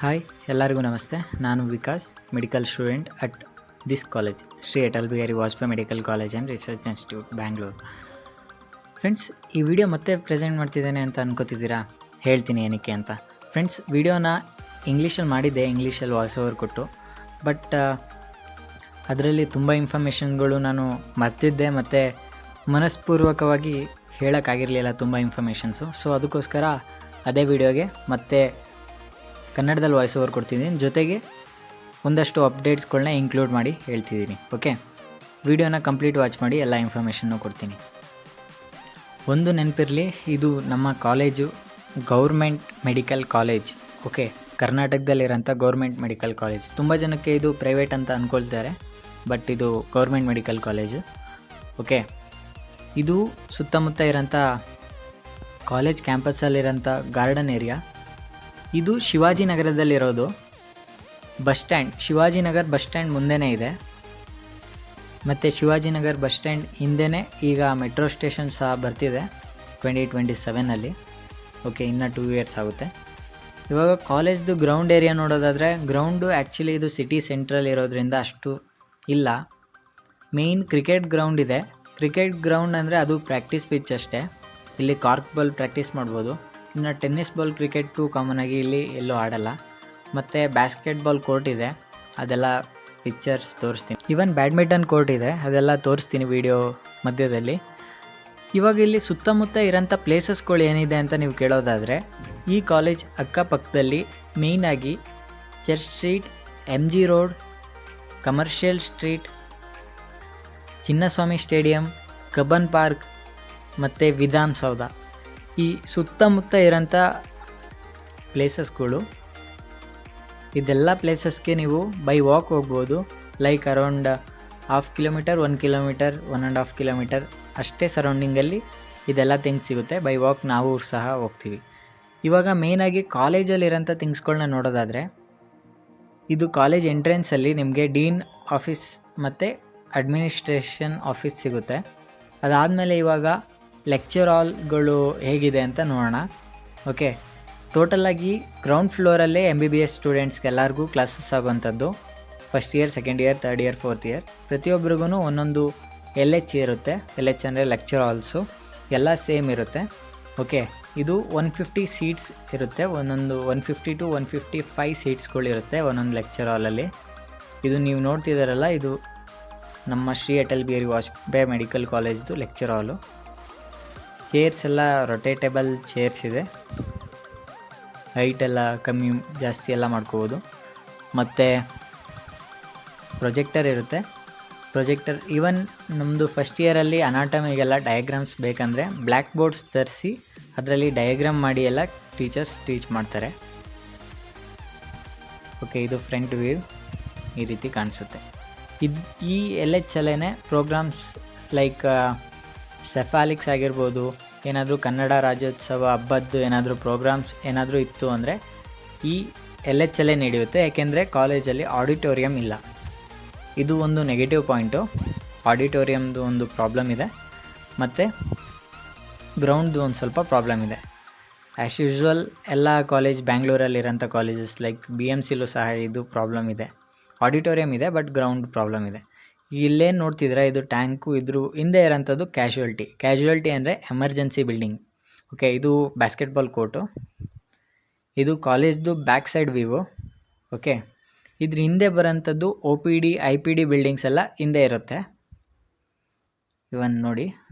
Hi ಎಲ್ಲರಿಗೂ ನಮಸ್ತೆ. ನಾನು Vikas, medical student at this college, Shri Atal Bihari Vajpayee medical college and research institute, Bangalore. Friends, ಈ ವಿಡಿಯೋ ಮತ್ತೆ ಪ್ರೆಸೆಂಟ್ ಮಾಡ್ತಿದ್ದೇನೆ ಅಂತ ಅನ್ಕೋತಿದ್ದೀರಾ? ಹೇಳ್ತೀನಿ ಏನಕ್ಕೆ ಅಂತ. ಫ್ರೆಂಡ್ಸ್, ವಿಡಿಯೋನ ಇಂಗ್ಲೀಷಲ್ಲಿ ಮಾಡಿದ್ದೆ, ಇಂಗ್ಲೀಷಲ್ಲಿ ವಾಯ್ಸ್ ಓವರ್ ಕೊಟ್ಟು. ಬಟ್ ಅದರಲ್ಲಿ ತುಂಬ ಇನ್ಫಾರ್ಮೇಷನ್ಗಳು ನಾನು ಮರ್ತಿದ್ದೆ ಮತ್ತು ಮನಸ್ಪೂರ್ವಕವಾಗಿ ಹೇಳೋಕ್ಕಾಗಿರಲಿಲ್ಲ ತುಂಬ ಇನ್ಫಾರ್ಮೇಷನ್ಸು. ಸೊ ಅದಕ್ಕೋಸ್ಕರ ಅದೇ ವಿಡಿಯೋಗೆ ಮತ್ತೆ ಕನ್ನಡದಲ್ಲಿ ವಾಯ್ಸ್ ಓವರ್ ಕೊಡ್ತಿದ್ದೀನಿ, ಜೊತೆಗೆ ಒಂದಷ್ಟು ಅಪ್ಡೇಟ್ಸ್ಗಳನ್ನ ಇನ್ಕ್ಲೂಡ್ ಮಾಡಿ ಹೇಳ್ತಿದ್ದೀನಿ. ಓಕೆ, ವಿಡಿಯೋನ ಕಂಪ್ಲೀಟ್ ವಾಚ್ ಮಾಡಿ, ಎಲ್ಲ ಇನ್ಫಾರ್ಮೇಷನ್ನು ಕೊಡ್ತೀನಿ. ಒಂದು ನೆನಪಿರಲಿ, ಇದು ನಮ್ಮ college government medical college. Okay, ಕರ್ನಾಟಕದಲ್ಲಿರೋಂಥ ಗೌರ್ಮೆಂಟ್ ಮೆಡಿಕಲ್ ಕಾಲೇಜ್. ತುಂಬ ಜನಕ್ಕೆ ಇದು ಪ್ರೈವೇಟ್ ಅಂತ ಅಂದ್ಕೊಳ್ತಾರೆ, ಬಟ್ ಇದು ಗೌರ್ಮೆಂಟ್ ಮೆಡಿಕಲ್ ಕಾಲೇಜು. ಓಕೆ, ಇದು ಸುತ್ತಮುತ್ತ ಇರೋಂಥ ಕಾಲೇಜ್ ಕ್ಯಾಂಪಸ್ಸಲ್ಲಿರೋಂಥ ಗಾರ್ಡನ್ ಏರಿಯಾ. ಇದು ಶಿವಾಜಿನಗರದಲ್ಲಿರೋದು. Bus stand, Shivajinagar bus stand ಮುಂದೆನೇ ಇದೆ, ಮತ್ತು ಶಿವಾಜಿನಗರ್ ಬಸ್ ಸ್ಟ್ಯಾಂಡ್ ಹಿಂದೆನೇ ಈಗ ಮೆಟ್ರೋ ಸ್ಟೇಷನ್ ಸಹ ಬರ್ತಿದೆ 2027 ಓಕೆ, ಇನ್ನೂ 2 ಇಯರ್ಸ್ ಆಗುತ್ತೆ. ಇವಾಗ ಕಾಲೇಜ್ದು ಗ್ರೌಂಡ್ ಏರಿಯಾ ನೋಡೋದಾದರೆ, ಗ್ರೌಂಡು ಆ್ಯಕ್ಚುಲಿ ಇದು ಸಿಟಿ ಸೆಂಟ್ರಲ್ ಇರೋದ್ರಿಂದ ಅಷ್ಟು ಇಲ್ಲ. ಮೇಯ್ನ್ ಕ್ರಿಕೆಟ್ ಗ್ರೌಂಡ್ ಇದೆ. ಕ್ರಿಕೆಟ್ ಗ್ರೌಂಡ್ ಅಂದರೆ ಅದು ಪ್ರಾಕ್ಟೀಸ್ ಪಿಚ್ ಅಷ್ಟೇ. ಇಲ್ಲಿ ಕಾರ್ಕ್ ಬಾಲ್ ಪ್ರಾಕ್ಟೀಸ್ ಮಾಡ್ಬೋದು. ಇನ್ನು ಟೆನ್ನಿಸ್ ಬಾಲ್, ಕ್ರಿಕೆಟು ಕಾಮನಾಗಿ ಇಲ್ಲಿ ಎಲ್ಲೂ ಆಡಲ್ಲ. ಮತ್ತು ಬ್ಯಾಸ್ಕೆಟ್ಬಾಲ್ ಕೋರ್ಟ್ ಇದೆ, ಅದೆಲ್ಲ ಪಿಕ್ಚರ್ಸ್ ತೋರಿಸ್ತೀನಿ. ಈವನ್ ಬ್ಯಾಡ್ಮಿಂಟನ್ ಕೋರ್ಟ್ ಇದೆ, ಅದೆಲ್ಲ ತೋರಿಸ್ತೀನಿ ವಿಡಿಯೋ ಮಧ್ಯದಲ್ಲಿ. ಇವಾಗ ಇಲ್ಲಿ ಸುತ್ತಮುತ್ತ ಇರೋಂಥ ಪ್ಲೇಸಸ್ಗಳು ಏನಿದೆ ಅಂತ ನೀವು ಕೇಳೋದಾದರೆ, ಈ ಕಾಲೇಜ್ ಅಕ್ಕಪಕ್ಕದಲ್ಲಿ ಮೇಯ್ನಾಗಿ church street, MG road, commercial street, Chinnaswamy stadium, Cubbon park ಮತ್ತು ವಿಧಾನಸೌಧ, ಈ ಸುತ್ತಮುತ್ತ ಇರೋಂಥ ಪ್ಲೇಸಸ್ಗಳು. ಇದೆಲ್ಲ ಪ್ಲೇಸಸ್ಗೆ ನೀವು ಬೈ ವಾಕ್ ಹೋಗ್ಬೋದು. Like around 1/2 kilometre, 1 kilometre, 1.5 kilometre ಅಷ್ಟೇ ಸರೌಂಡಿಂಗಲ್ಲಿ ಇದೆಲ್ಲ ಥಿಂಗ್ಸ್ ಸಿಗುತ್ತೆ. ಬೈ ವಾಕ್ ನಾವು ಸಹ ಹೋಗ್ತೀವಿ. ಇವಾಗ ಮೇಯ್ನಾಗಿ ಕಾಲೇಜಲ್ಲಿರೋಂಥ ಥಿಂಗ್ಸ್ಗಳನ್ನ ನೋಡೋದಾದರೆ, ಇದು ಕಾಲೇಜ್ ಎಂಟ್ರೆನ್ಸಲ್ಲಿ ನಿಮಗೆ ಡೀನ್ ಆಫೀಸ್ ಮತ್ತು ಅಡ್ಮಿನಿಸ್ಟ್ರೇಷನ್ ಆಫೀಸ್ ಸಿಗುತ್ತೆ. ಅದಾದಮೇಲೆ ಇವಾಗ ಲೆಕ್ಚರ್ ಹಾಲ್ಗಳು ಹೇಗಿದೆ ಅಂತ ನೋಡೋಣ. ಓಕೆ, ಟೋಟಲಾಗಿ ಗ್ರೌಂಡ್ ಫ್ಲೋರಲ್ಲೇ MBBS ಸ್ಟೂಡೆಂಟ್ಸ್ಗೆ ಎಲ್ಲರಿಗೂ ಕ್ಲಾಸಸ್ ಆಗುವಂಥದ್ದು. First year, second year, third year, fourth year ಪ್ರತಿಯೊಬ್ಬರಿಗೂ ಒಂದೊಂದು LH ಇರುತ್ತೆ. LH ಅಂದರೆ ಲೆಕ್ಚರ್ ಹಾಲ್ಸು, ಎಲ್ಲ ಸೇಮ್ ಇರುತ್ತೆ. ಓಕೆ, ಇದು 150 ಸೀಟ್ಸ್ ಇರುತ್ತೆ. 150 to 155 ಸೀಟ್ಸ್ಗಳಿರುತ್ತೆ ಒಂದೊಂದು ಲೆಕ್ಚರ್ ಹಾಲಲ್ಲಿ. ಇದು ನೀವು ನೋಡ್ತಿದ್ದಾರಲ್ಲ, ಇದು ನಮ್ಮ ಶ್ರೀ ಅಟಲ್ ಬಿಹಾರಿ ವಾಜಪೇಯಿ ಮೆಡಿಕಲ್ ಕಾಲೇಜ್ದು ಲೆಕ್ಚರ್ ಹಾಲು. ಚೇರ್ಸ್ ಎಲ್ಲ ರೊಟೇಟೇಬಲ್ ಚೇರ್ಸ್ ಇದೆ. ಹೈಟ್ ಎಲ್ಲ ಕಮ್ಮಿ ಜಾಸ್ತಿ ಎಲ್ಲ ಮಾಡ್ಕೋಬೋದು. ಮತ್ತು ಪ್ರೊಜೆಕ್ಟರ್ ಇರುತ್ತೆ. ಪ್ರೊಜೆಕ್ಟರ್ ಈವನ್ ನಮ್ಮದು ಫಸ್ಟ್ ಇಯರಲ್ಲಿ ಅನಾಟಮಿಗೆಲ್ಲ ಡಯಾಗ್ರಾಮ್ಸ್ ಬೇಕಂದರೆ ಬ್ಲ್ಯಾಕ್ ಬೋರ್ಡ್ಸ್ ತರಿಸಿ ಅದರಲ್ಲಿ ಡಯಾಗ್ರಾಮ್ ಮಾಡಿ ಎಲ್ಲ ಟೀಚರ್ಸ್ ಟೀಚ್ ಮಾಡ್ತಾರೆ. ಓಕೆ, ಇದು ಫ್ರಂಟ್ ವ್ಯೂ ಈ ರೀತಿ ಕಾಣಿಸುತ್ತೆ. ಈ LH ಅಲ್ಲೇ ಪ್ರೋಗ್ರಾಮ್ಸ್ ಲೈಕ್ ಸೆಫಾಲಿಕ್ಸ್ ಆಗಿರ್ಬೋದು, ಏನಾದರೂ ಕನ್ನಡ ರಾಜ್ಯೋತ್ಸವ ಹಬ್ಬದ್ದು ಏನಾದರೂ ಪ್ರೋಗ್ರಾಮ್ಸ್ ಏನಾದರೂ ಇತ್ತು ಅಂದರೆ ಈ LH ಅಲ್ಲೇ ನಡೆಯುತ್ತೆ. ಯಾಕೆಂದರೆ ಕಾಲೇಜಲ್ಲಿ ಆಡಿಟೋರಿಯಂ ಇಲ್ಲ. ಇದು ಒಂದು ನೆಗೆಟಿವ್ ಪಾಯಿಂಟು. ಆಡಿಟೋರಿಯಮ್ದು ಒಂದು ಪ್ರಾಬ್ಲಮ್ ಇದೆ, ಮತ್ತು ಗ್ರೌಂಡ್ದು ಒಂದು ಸ್ವಲ್ಪ ಪ್ರಾಬ್ಲಮ್ ಇದೆ. ಆ್ಯಸ್ ಯೂಶ್ವಲ್ ಎಲ್ಲ ಕಾಲೇಜ್ ಬ್ಯಾಂಗ್ಳೂರಲ್ಲಿರೋಂಥ ಕಾಲೇಜಸ್ ಲೈಕ್ BMCಲೂ ಸಹ ಇದು ಪ್ರಾಬ್ಲಮ್ ಇದೆ. ಆಡಿಟೋರಿಯಂ ಇದೆ, ಬಟ್ ಗ್ರೌಂಡ್ ಪ್ರಾಬ್ಲಮ್ ಇದೆ. ಇಲ್ಲೇನು ನೋಡ್ತಿದ್ರೆ, ಇದು ಟ್ಯಾಂಕು, ಇದ್ರ ಹಿಂದೆ ಇರೋಂಥದ್ದು ಕ್ಯಾಶುಯಾಲಿಟಿ ಅಂದರೆ ಎಮರ್ಜೆನ್ಸಿ ಬಿಲ್ಡಿಂಗ್. ಓಕೆ, ಇದು ಬ್ಯಾಸ್ಕೆಟ್ಬಾಲ್ ಕೋರ್ಟು. ಇದು ಕಾಲೇಜ್ದು ಬ್ಯಾಕ್ ಸೈಡ್ ವ್ಯೂ. ಓಕೆ, ಇದ್ರ ಹಿಂದೆ ಬರೋಂಥದ್ದು OPD IPD ಬಿಲ್ಡಿಂಗ್ಸ್ ಎಲ್ಲ ಹಿಂದೆ ಇರುತ್ತೆ. ಇವನ್ ನೋಡಿ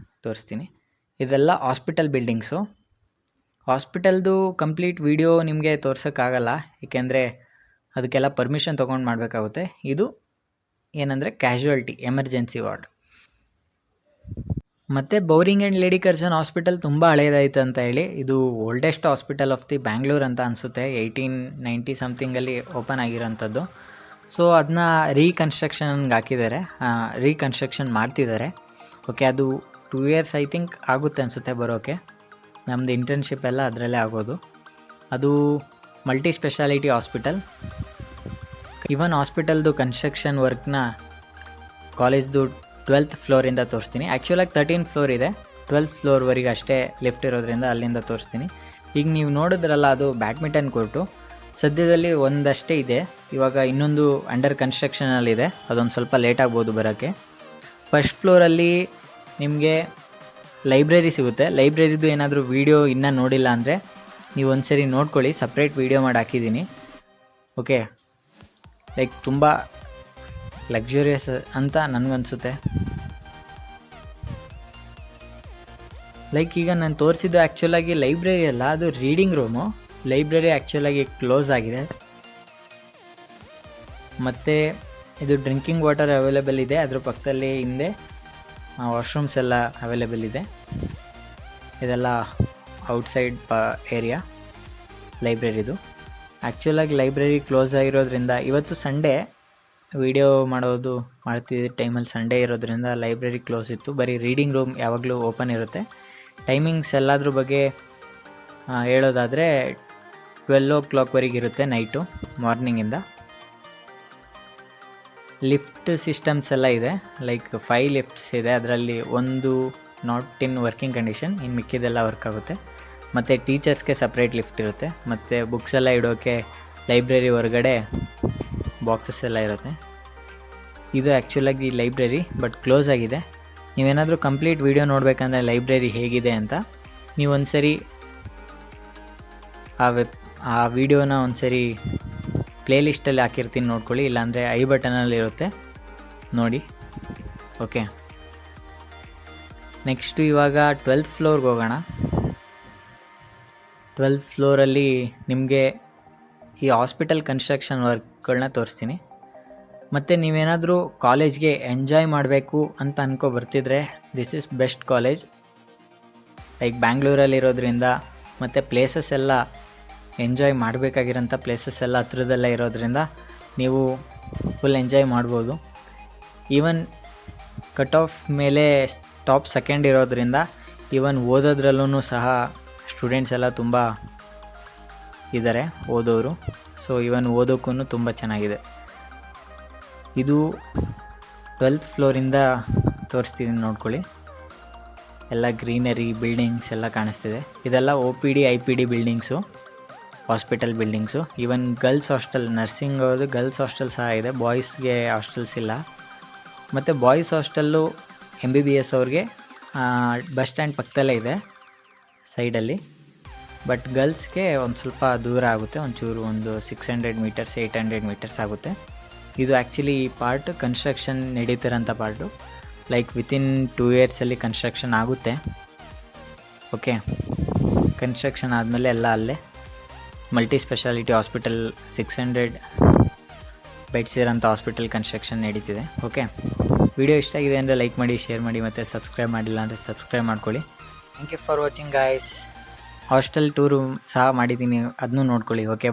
ತೋರಿಸ್ತೀನಿ. ಇದೆಲ್ಲ ಹಾಸ್ಪಿಟಲ್ ಬಿಲ್ಡಿಂಗ್ಸು. ಹಾಸ್ಪಿಟಲ್ದು ಕಂಪ್ಲೀಟ್ ವಿಡಿಯೋ ನಿಮಗೆ ತೋರ್ಸೋಕ್ಕಾಗಲ್ಲ, ಏಕೆಂದರೆ ಅದಕ್ಕೆಲ್ಲ ಪರ್ಮಿಷನ್ ತೊಗೊಂಡು ಮಾಡಬೇಕಾಗುತ್ತೆ. ಇದು ಏನಂದರೆ ಕ್ಯಾಶುಯಾಲಿಟಿ, ಎಮರ್ಜೆನ್ಸಿ ವಾರ್ಡ್. ಮತ್ತು Bowring and lady Curzon hospital ತುಂಬ ಹಳೇದಾಯಿತು ಅಂತ ಹೇಳಿ, ಇದು oldest hospital of the Bangalore ಅಂತ ಅನಿಸುತ್ತೆ. 1890 ಸಮಥಿಂಗಲ್ಲಿ ಓಪನ್ ಆಗಿರೋಂಥದ್ದು. ಸೊ ಅದನ್ನ ರೀಕನ್ಸ್ಟ್ರಕ್ಷನ್ಗೆ ಹಾಕಿದ್ದಾರೆ, ರೀಕನ್ಸ್ಟ್ರಕ್ಷನ್ ಮಾಡ್ತಿದ್ದಾರೆ. ಓಕೆ, ಅದು 2 ಇಯರ್ಸ್ ಐ ಥಿಂಕ್ ಆಗುತ್ತೆ ಅನಿಸುತ್ತೆ ಬರೋಕ್ಕೆ. ನಮ್ಮದು ಇಂಟರ್ನ್ಶಿಪ್ ಎಲ್ಲ ಅದರಲ್ಲೇ ಆಗೋದು. ಅದು ಮಲ್ಟಿ ಸ್ಪೆಷಾಲಿಟಿ ಹಾಸ್ಪಿಟಲ್. ಇವನ್ ಹಾಸ್ಪಿಟಲ್ದು ಕನ್ಸ್ಟ್ರಕ್ಷನ್ ವರ್ಕ್ನ ಕಾಲೇಜ್ದು 12th ಫ್ಲೋರಿಂದ ತೋರಿಸ್ತೀನಿ. ಆ್ಯಕ್ಚುಲಾಗಿ 13th ಫ್ಲೋರ್ ಇದೆ, 12th ಫ್ಲೋರ್ವರೆಗೆ ಅಷ್ಟೇ ಲಿಫ್ಟ್ ಇರೋದ್ರಿಂದ ಅಲ್ಲಿಂದ ತೋರಿಸ್ತೀನಿ. ಈಗ ನೀವು ನೋಡಿದ್ರಲ್ಲ, ಅದು ಬ್ಯಾಡ್ಮಿಂಟನ್ ಕೋರ್ಟು. ಸದ್ಯದಲ್ಲಿ ಒಂದಷ್ಟೇ ಇದೆ, ಇವಾಗ ಇನ್ನೊಂದು ಅಂಡರ್ ಕನ್ಸ್ಟ್ರಕ್ಷನಲ್ಲಿದೆ, ಅದೊಂದು ಸ್ವಲ್ಪ ಲೇಟ್ ಆಗ್ಬೋದು ಬರೋಕ್ಕೆ. ಫಸ್ಟ್ ಫ್ಲೋರಲ್ಲಿ ನಿಮಗೆ ಲೈಬ್ರರಿ ಸಿಗುತ್ತೆ. ಲೈಬ್ರರಿದು ಏನಾದರೂ ವೀಡಿಯೋ ಇನ್ನೂ ನೋಡಿಲ್ಲ ಅಂದರೆ ನೀವು ಒಂದು ಸರಿ ನೋಡ್ಕೊಳ್ಳಿ, ಸಪ್ರೇಟ್ ವೀಡಿಯೋ ಮಾಡಿ ಹಾಕಿದ್ದೀನಿ. ಓಕೆ, ಲೈಕ್ ತುಂಬ ಲಕ್ಸುರಿಯಸ್ ಅಂತ ನನಗನ್ಸುತ್ತೆ. ಲೈಕ್ ಈಗ ನಾನು ತೋರಿಸಿದ್ದು ಆ್ಯಕ್ಚುಲಾಗಿ ಲೈಬ್ರರಿ ಅಲ್ಲ, ಅದು ರೀಡಿಂಗ್ ರೂಮು. ಲೈಬ್ರರಿ ಆ್ಯಕ್ಚುಲಾಗಿ ಕ್ಲೋಸ್ ಆಗಿದೆ. ಮತ್ತು ಇದು ಡ್ರಿಂಕಿಂಗ್ ವಾಟರ್ ಅವೈಲೇಬಲ್ ಇದೆ, ಅದ್ರ ಪಕ್ಕದಲ್ಲಿ ಹಿಂದೆ ವಾಶ್ರೂಮ್ಸ್ ಎಲ್ಲ ಅವೈಲೇಬಲ್ ಇದೆ. ಇದೆಲ್ಲ ಔಟ್ಸೈಡ್ ಏರಿಯಾ ಲೈಬ್ರರಿದು. ಆ್ಯಕ್ಚುಲಾಗಿ ಲೈಬ್ರರಿ ಕ್ಲೋಸ್ ಆಗಿರೋದ್ರಿಂದ, ಇವತ್ತು ಸಂಡೇ ವಿಡಿಯೋ ಮಾಡ್ತಿದ್ದ ಟೈಮಲ್ಲಿ ಸಂಡೇ ಇರೋದ್ರಿಂದ ಲೈಬ್ರರಿ ಕ್ಲೋಸ್ ಇತ್ತು. ಬರೀ ರೀಡಿಂಗ್ ರೂಮ್ ಯಾವಾಗಲೂ ಓಪನ್ ಇರುತ್ತೆ. ಟೈಮಿಂಗ್ಸ್ ಎಲ್ಲದ್ರ ಬಗ್ಗೆ ಹೇಳೋದಾದರೆ 12 o'clockವರೆಗೆ ಇರುತ್ತೆ ನೈಟು, ಮಾರ್ನಿಂಗಿಂದ. ಲಿಫ್ಟ್ ಸಿಸ್ಟಮ್ಸ್ ಎಲ್ಲ ಇದೆ, ಲೈಕ್ 5 ಲಿಫ್ಟ್ಸ್ ಇದೆ. ಅದರಲ್ಲಿ ಒಂದು ನಾಟ್ ಇನ್ ವರ್ಕಿಂಗ್ ಕಂಡೀಷನ್, ಇನ್ನು ಮಿಕ್ಕಿದೆಲ್ಲ ವರ್ಕ್ ಆಗುತ್ತೆ. ಮತ್ತು ಟೀಚರ್ಸ್ಗೆ ಸಪ್ರೇಟ್ ಲಿಫ್ಟ್ ಇರುತ್ತೆ. ಮತ್ತು ಬುಕ್ಸ್ ಎಲ್ಲ ಇಡೋಕ್ಕೆ ಲೈಬ್ರರಿ ಹೊರಗಡೆ ಬಾಕ್ಸಸ್ ಎಲ್ಲ ಇರುತ್ತೆ. ಇದು ಆ್ಯಕ್ಚುಲಾಗಿ ಲೈಬ್ರರಿ, ಬಟ್ ಕ್ಲೋಸ್ ಆಗಿದೆ. ನೀವೇನಾದರೂ ಕಂಪ್ಲೀಟ್ ವೀಡಿಯೋ ನೋಡಬೇಕಂದ್ರೆ ಲೈಬ್ರರಿ ಹೇಗಿದೆ ಅಂತ ನೀವು ಒಂದು ಸರಿ ಆ ವಿಡಿಯೋನ ಒಂದು ಸರಿ ಪ್ಲೇಲಿಸ್ಟಲ್ಲಿ ಹಾಕಿರ್ತೀನಿ, ನೋಡ್ಕೊಳ್ಳಿ. ಇಲ್ಲಾಂದರೆ ಐ ಬಟನಲ್ಲಿ ಇರುತ್ತೆ, ನೋಡಿ. ಓಕೆ, ನೆಕ್ಸ್ಟು ಇವಾಗ 12th ಫ್ಲೋರ್ಗೆ ಹೋಗೋಣ. 12th ಫ್ಲೋರಲ್ಲಿ ನಿಮಗೆ ಈ ಹಾಸ್ಪಿಟಲ್ ಕನ್ಸ್ಟ್ರಕ್ಷನ್ ವರ್ಕ್ಗಳನ್ನ ತೋರಿಸ್ತೀನಿ. ಮತ್ತು ನೀವೇನಾದರೂ ಕಾಲೇಜ್ಗೆ ಎಂಜಾಯ್ ಮಾಡಬೇಕು ಅಂತ ಬರ್ತಿದ್ರೆ this is best college. Like ಬ್ಯಾಂಗ್ಳೂರಲ್ಲಿರೋದ್ರಿಂದ ಮತ್ತು ಪ್ಲೇಸಸ್ ಎಲ್ಲ ಎಂಜಾಯ್ ಮಾಡಬೇಕಾಗಿರೋಂಥ ಪ್ಲೇಸಸ್ ಎಲ್ಲ ಹತ್ರದಲ್ಲೇ ಇರೋದ್ರಿಂದ ನೀವು ಫುಲ್ ಎಂಜಾಯ್ ಮಾಡ್ಬೋದು. ಈವನ್ ಕಟ್ ಆಫ್ ಮೇಲೆ ಟಾಪ್ ಸೆಕೆಂಡ್ ಇರೋದ್ರಿಂದ ಈವನ್ ಓದೋದ್ರಲ್ಲೂ ಸಹ ಸ್ಟೂಡೆಂಟ್ಸ್ ಎಲ್ಲ ತುಂಬ ಇದ್ದಾರೆ, ಓದೋರು. ಸೊ ಈವನ್ ಓದೋಕ್ಕೂ ತುಂಬ ಚೆನ್ನಾಗಿದೆ. ಇದು 12th ಫ್ಲೋರಿಂದ ತೋರಿಸ್ತಿದ್ದೀನಿ, ನೋಡ್ಕೊಳ್ಳಿ. ಎಲ್ಲ ಗ್ರೀನರಿ, ಬಿಲ್ಡಿಂಗ್ಸ್ ಎಲ್ಲ ಕಾಣಿಸ್ತಿದೆ. ಇದೆಲ್ಲ OPD IPD buildings, hospital buildings. Even girls hostel, nursing ಹೋದು ಗರ್ಲ್ಸ್ ಹಾಸ್ಟೆಲ್ ಸಹ ಇದೆ, ಬಾಯ್ಸ್ಗೆ ಹಾಸ್ಟೆಲ್ಸ್ ಇಲ್ಲ. ಮತ್ತು ಬಾಯ್ಸ್ ಹಾಸ್ಟೆಲ್ಲು MBBS ಅವ್ರಿಗೆ ಬಸ್ ಸ್ಟ್ಯಾಂಡ್ ಪಕ್ಕದಲ್ಲೇ ಇದೆ ಸೈಡಲ್ಲಿ. ಬಟ್ ಗರ್ಲ್ಸ್ಗೆ ಒಂದು ಸ್ವಲ್ಪ ದೂರ ಆಗುತ್ತೆ, ಒಂಚೂರು ಒಂದು 600 ಮೀಟರ್ಸ್ 800 ಮೀಟರ್ಸ್ ಆಗುತ್ತೆ. ಇದು ಆ್ಯಕ್ಚುಲಿ ಈ ಪಾರ್ಟ್ ಕನ್ಸ್ಟ್ರಕ್ಷನ್ ನಡೀತಿರೋಂಥ ಪಾರ್ಟು. ಲೈಕ್ ವಿತಿನ್ 2 ಇಯರ್ಸಲ್ಲಿ ಕನ್ಸ್ಟ್ರಕ್ಷನ್ ಆಗುತ್ತೆ. ಓಕೆ, ಕನ್ಸ್ಟ್ರಕ್ಷನ್ ಆದಮೇಲೆ ಎಲ್ಲ ಅಲ್ಲೇ ಮಲ್ಟಿ ಸ್ಪೆಷಾಲಿಟಿ ಹಾಸ್ಪಿಟಲ್ 600 ಬೆಡ್ಸ್ ಇರೋಂಥ ಹಾಸ್ಪಿಟಲ್ ಕನ್ಸ್ಟ್ರಕ್ಷನ್ ನಡೀತಿದೆ. ಓಕೆ, ವಿಡಿಯೋ ಇಷ್ಟ ಆಗಿದೆ ಅಂದರೆ ಲೈಕ್ ಮಾಡಿ, ಶೇರ್ ಮಾಡಿ, ಮತ್ತು ಸಬ್ಸ್ಕ್ರೈಬ್ ಮಾಡಿಲ್ಲ ಅಂದರೆ ಸಬ್ಸ್ಕ್ರೈಬ್ ಮಾಡ್ಕೊಳ್ಳಿ. Thank you for watching guys. Hostel tour ಸಹ ಮಾಡಿದ್ದೀನಿ, ಅದನ್ನೂ ನೋಡ್ಕೊಳ್ಳಿ. ಓಕೆ.